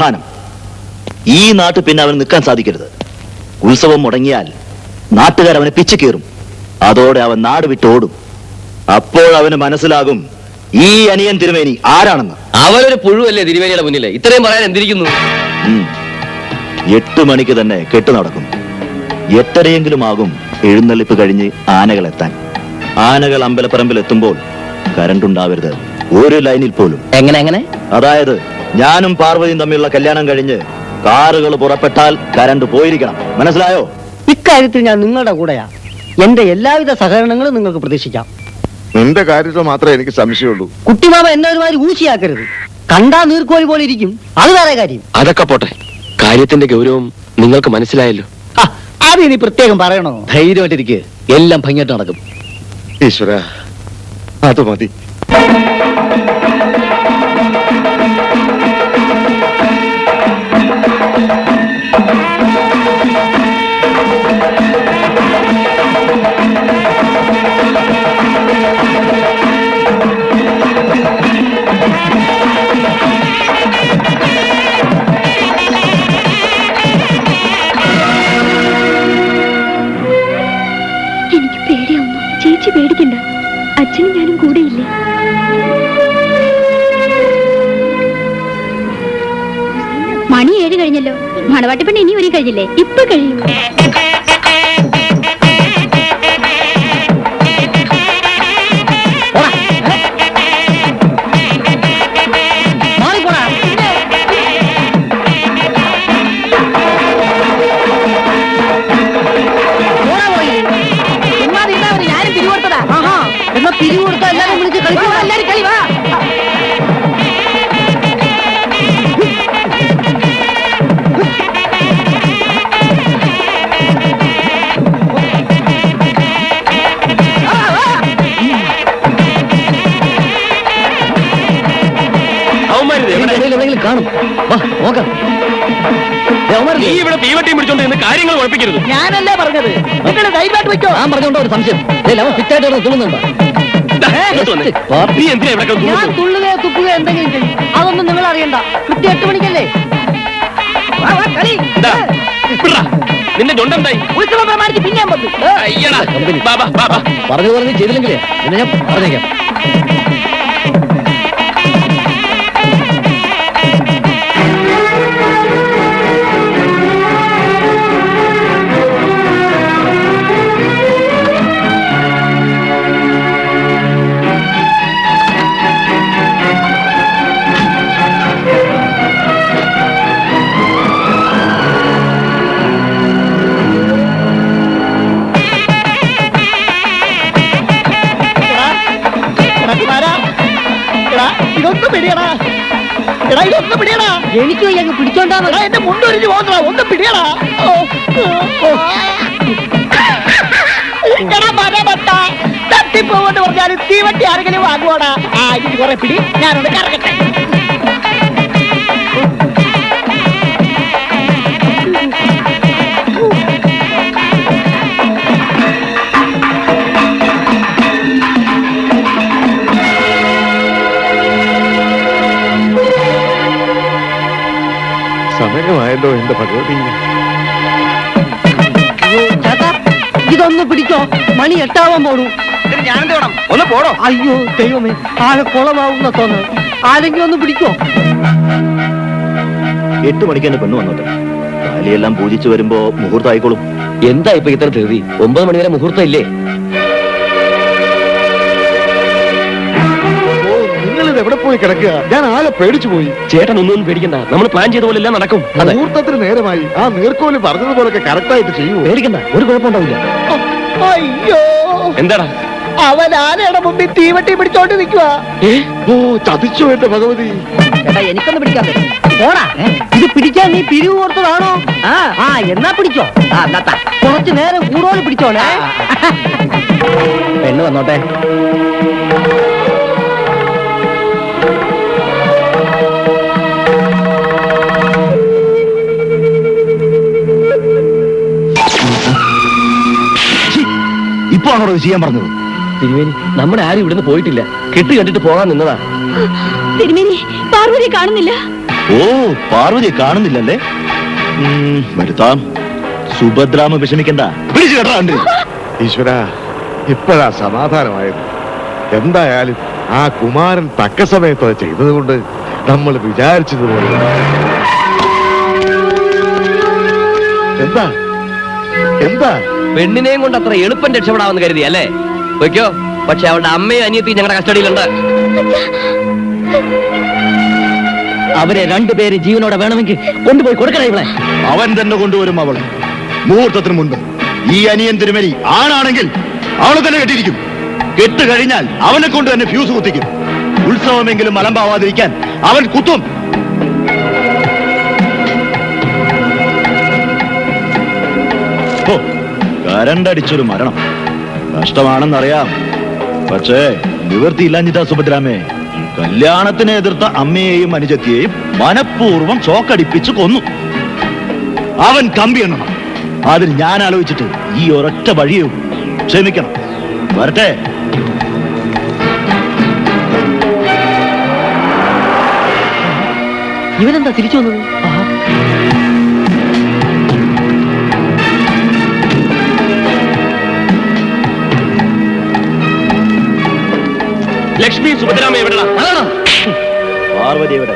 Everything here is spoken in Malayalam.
പ്രധാനം. ഈ നാട്ടിൽ പിന്നെ അവന് നിൽക്കാൻ സാധിക്കരുത്. ഉത്സവം മുടങ്ങിയാൽ നാട്ടുകാരവനെ പിച്ചു കീറും. അതോടെ അവൻ നാട് വിട്ടോടും. അപ്പോൾ അവന് മനസ്സിലാകും ഈ അനിയൻ തിരുമേനി ആരാണെന്ന്. അവനൊരു പുഴുവല്ലേ തിരുമേനിയുടെ മുന്നില്, ഇത്രയും പറയാൻ എന്തിരിക്കുന്നു? 8 മണിക്ക് തന്നെ കെട്ടു നടക്കും. 8:30 ആകും എഴുന്നള്ളിപ്പ് കഴിഞ്ഞ് ആനകൾ എത്താൻ. ആനകൾ അമ്പലപ്പറമ്പിൽ എത്തുമ്പോൾ കറണ്ട് ഉണ്ടാവരുത്, ഒരു ലൈനിൽ പോലും. എങ്ങനെ? അതായത് ഞാനും പാർവതിയും തമ്മിലുള്ള കല്യാണം കഴിഞ്ഞ് കാറുകൾ പുറപ്പെട്ടാൽ കറണ്ട് പോയിരിക്കണം. മനസ്സിലായോ? ഇക്കാര്യത്തിൽ ഞാൻ നിങ്ങളുടെ കൂടെയാ. എന്റെ എല്ലാവിധ സഹകരണങ്ങളും നിങ്ങൾക്ക് പ്രതീക്ഷിക്കാം. നിന്റെ കാര്യത്തിൽ മാത്രമേ എനിക്ക് സംശയമുള്ളൂ. കുട്ടിമാമ എന്നെ ഒരുമാതിരി ഊശിയാക്കരുത്. കണ്ടാ നീർക്കോലി പോലെ ഇരിക്കും, അത് വേറെ കാര്യം. അതൊക്കെ പോട്ടെ, കാര്യത്തിന്റെ ഗൗരവം നിങ്ങൾക്ക് മനസ്സിലായല്ലോ. അത് ഇനി പ്രത്യേകം പറയണോ? ധൈര്യമായിട്ടിരിക്കുക, എല്ലാം ഭംഗിയായിട്ട് നടക്കും. ഈശ്വര, അത് മതി. എനിക്ക് പേടിയാവുന്നു. ചേച്ചി പേടിക്കണ്ട, അച്ഛനും ഞാനും കൂടെയില്ലേ. മണി 7 കഴിഞ്ഞല്ലോ. മണവാട്ടി പെണ്ണ് ഇനി ഒരു കഴിഞ്ഞില്ലേ? ഇപ്പൊ കഴിയും. എന്നാ പിരിവ് കൊടുത്താ എല്ലാരും വിളിച്ച് കളിക്കുക. എല്ലാരും കളി വാ. കാണും. നീ ഇവിടെ തീവട്ടിയും പിടിച്ചോണ്ട് നിന്ന് കാര്യങ്ങൾ ഉറപ്പിക്കരുത്. ഞാനല്ലേ പറഞ്ഞത്, നിങ്ങൾ ധൈര്യമായിട്ട് വെച്ചോ. ഞാൻ പറഞ്ഞോണ്ട് ഒരു സംശയം. അവൻ ഫിറ്റായിട്ട് തുള്ളുന്നുണ്ടോ? നീ എന്തിനാ ഇവിടെ ഞാൻ തുള്ളുകയോ തുപ്പുകയോ എന്തെങ്കിലും ചെയ്യും. അതൊന്നും നിങ്ങൾ അറിയണ്ട. കൃത്യം 8 മണിക്കല്ലേ നിന്റെ ചൊണ്ടെന്തായി? ഉത്സവം പ്രമാണിച്ച് പിന്നെയും പറ്റും. പറഞ്ഞു ചെയ്തില്ലെങ്കിലേ പിന്നെ ഞാൻ പറഞ്ഞേക്കാം. ഇതൊന്നും പിടിയടാ. എടാ ഇതൊന്നും പിടിയടാ. എനിക്ക് അങ്ങ് പിടിച്ചോണ്ടാ. എന്റെ മുണ്ടൊരിഞ്ഞ് പോകണ, ഒന്ന് പിടിയടാ. തട്ടിപ്പോകൊണ്ട് പറഞ്ഞാൽ തീവട്ടി ആരെങ്കിലും വാങ്ങുവാടാ. ഇതിന് കുറെ പിടി, ഞാനൊന്ന് കറങ്ങട്ടെ. സമയമായല്ലോ എന്റെ ഭഗവതി. ഇതൊന്ന് പിടിച്ചോ, മണി 8 പോണു. ഒന്ന് പോടോ. അയ്യോ ദൈവമേ, ആകെ കുളമാവുന്ന തോന്നുന്നു. ആരെങ്കിലും ഒന്ന് പിടിക്കോ. 8 മണിക്ക് തന്നെ പെണ്ണ് വന്നോട്ടെ. താലിയെല്ലാം പൂജിച്ചു വരുമ്പോ മുഹൂർത്തം ആയിക്കോളും. എന്താ ഇപ്പൊ ഇത്ര ധൃതി? 9 മണി വരെ മുഹൂർത്തം ഇല്ലേ? നിങ്ങളിത് എവിടെ പോയി കിടക്കുക? ഞാൻ ആകെ പേടിച്ചു പോയി. ചേട്ടൻ ഒന്നും പേടിക്കണ്ട, നമ്മൾ പ്ലാൻ ചെയ്ത പോലെ എല്ലാം നടക്കും. മുഹൂർത്തത്തിന് നേരമായി. ആ നീർക്കോലി പറഞ്ഞതുപോലൊക്കെ കറക്റ്റായിട്ട് ചെയ്യുമോ? പേടിക്കണ്ട, ഒരു കുഴപ്പമുണ്ടാവില്ല. അയ്യോ, എന്താടാ? അവൻ ആനയുടെ മുമ്പിൽ തീവട്ടി പിടിച്ചോണ്ട് നിൽക്കുക. ഓ, ചതിച്ചോ എന്റെ ഭഗവതി. ചേട്ടാ എനിക്കൊന്ന് പിടിക്കാൻ പറ്റും. പോടാ, ഇത് പിടിക്കാൻ നീ പിരിവ് കൊടുത്തതാണോ? എന്നാ പിടിച്ചോ. കുറച്ചു നേരം കൂടുതൽ പിടിച്ചോളെ. പെണ്ണ് വന്നോട്ടെ. ഇപ്പൊ അവരോട് ചെയ്യാൻ പറഞ്ഞത്. തിരുമേനി, നമ്മുടെ ആരും ഇവിടുന്ന് പോയിട്ടില്ല. കെട്ട് കണ്ടിട്ട് പോകാൻ നിന്നതാ. തിരുമേനി, പാർവതി കാണുന്നില്ല. ഓ, പാർവതിയെ കാണുന്നില്ലല്ലേ? വരുത്താം. സുഭദ്രാമ വിഷമിക്കണ്ട. പിടിച്ചു കേട്ടോ കണ്ടു. ഈശ്വര, ഇപ്പോഴാ സമാധാനമായത്. എന്തായാലും ആ കുമാരൻ തക്ക സമയത്ത് അത് ചെയ്തതുകൊണ്ട് നമ്മൾ വിചാരിച്ചതുപോലെ. എന്താ എന്താ പെണ്ണിനെയും കൊണ്ട് അത്ര എളുപ്പം രക്ഷപ്പെടാമെന്ന് കരുതി അല്ലേ? വയ്ക്കോ, പക്ഷെ അവളുടെ അമ്മയും അനിയത്തിയും ഞങ്ങളുടെ കസ്റ്റഡിയിലുണ്ട്. അവരെ രണ്ടുപേര് ജീവനോടെ വേണമെങ്കിൽ കൊണ്ടുപോയി കൊടുക്കണേ ഇവളെ. അവൻ തന്നെ കൊണ്ടുവരും അവളെ. മുഹൂർത്തത്തിന് മുൻപ് ഈ അനിയൻ തിരുമേനി ആണാണെങ്കിൽ അവളെ തന്നെ കെട്ടിയിരിക്കും. കെട്ട് കഴിഞ്ഞാൽ അവനെ കൊണ്ട് തന്നെ ഫ്യൂസ് കുത്തിക്കും. ഉത്സവമെങ്കിലും അലമ്പാവാതിരിക്കാൻ അവൻ കുത്തും. ഓ, കരണ്ടടിച്ചൊരു മരണം കഷ്ടമാണെന്നറിയാം. പക്ഷേ നിവൃത്തിയില്ലാഞ്ഞിട്ടാ സുഭദ്രാമേ. കല്യാണത്തിനെ എതിർത്ത അമ്മയെയും അനുജത്തിയെയും മനഃപൂർവ്വം ചോക്കടിപ്പിച്ച് കൊന്നു. അവൻ കമ്പി എണ്ണണം. അതിന് ഞാൻ ആലോചിച്ചിട്ട് ഈ ഒരൊറ്റ വഴിയേ ഉള്ളൂ. ക്ഷമിക്കണം. വരട്ടെ. ഇവനെന്താ തിരിച്ചു വന്നത്? ലക്ഷ്മി സുഭദ്രാമ എവിടെടാ? പാർവതി എവിടെ?